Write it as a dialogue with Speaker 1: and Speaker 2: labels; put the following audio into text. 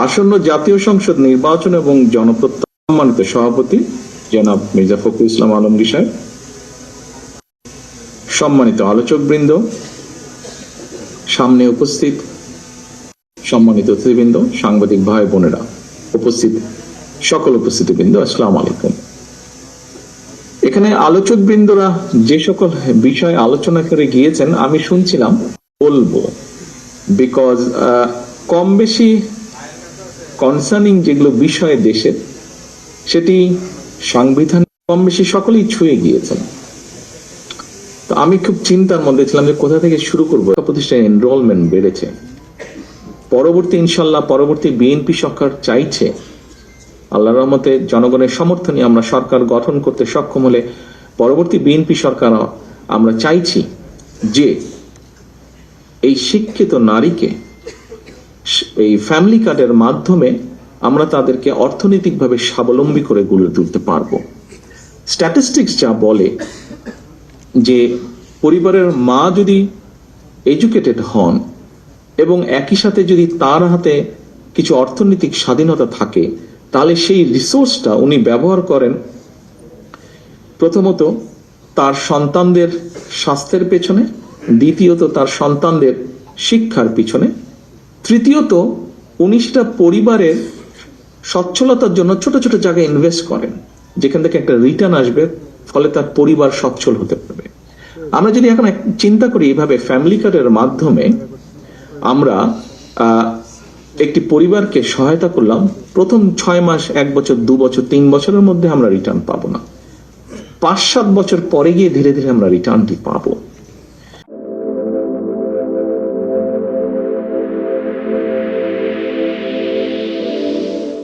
Speaker 1: আসন্ন জাতীয় সংসদ নির্বাচন এবং জনপ্রত্যাশা সম্মানিত সভাপতি জনাব মির্জা ফখরুল ইসলাম আলমগীর সাহেব, সম্মানিত আলোচকবৃন্দ, সামনে উপস্থিত সম্মানিত অতিথিবৃন্দ, সাংবাদিক ভাই বোনেরা, উপস্থিত সকল উপস্থিতিবৃন্দ, আসসালামু আলাইকুম। এখানে আলোচকবৃন্দরা যে সকল বিষয় আলোচনা করে গিয়েছেন আমি শুনছিলাম, বলবো বিকজ কম বেশি কনসার্নিং যেগুলো বিষয় দেশের, সেটি সাংবিধান কম বেশি সকলেই ছুঁয়ে গিয়েছেন। তো আমি খুব চিন্তার মধ্যে ছিলাম যে কোথা থেকে শুরু করবো। প্রতিষ্ঠানে এনরোলমেন্ট বেড়েছে, ইনশাল্লাহ পরবর্তী বিএনপি সরকার চাইছে আল্লাহর রহমতে জনগণের সমর্থনে আমরা সরকার গঠন করতে সক্ষম হলে পরবর্তী বিএনপি সরকার আমরা চাইছি যে এই শিক্ষিত নারীকে এই ফ্যামিলি কার্ডের মাধ্যমে আমরা তাদেরকে অর্থনৈতিকভাবে স্বাবলম্বী করে গড়ে তুলতে পারবো। স্ট্যাটিস্টিক্স যা বলে যে পরিবারের মা যদি এডুকেটেড হন এবং একই সাথে যদি তার হাতে কিছু অর্থনৈতিক স্বাধীনতা থাকে, তাহলে সেই রিসোর্সটা উনি ব্যবহার করেন প্রথমত তার সন্তানদের স্বাস্থ্যের পেছনে, দ্বিতীয়ত তার সন্তানদের শিক্ষার পিছনে, তৃতীয়ত উনি সেটা পরিবারের সচ্ছলতার জন্য ছোট ছোট জায়গায় ইনভেস্ট করেন, যেখান থেকে একটা রিটার্ন আসবে, ফলে তার পরিবার সচ্ছল হতে পারবে। আমরা যদি এখন চিন্তা করি এইভাবে ফ্যামিলি কার্ডের মাধ্যমে আমরা একটি পরিবারকে সহায়তা করলাম, প্রথম 6 মাস, 1 বছর, 2 বছর, 3 বছরের মধ্যে আমরা রিটার্ন পাবো না, 5-7 বছর পরে গিয়ে ধীরে ধীরে আমরা রিটার্নটি পাবো।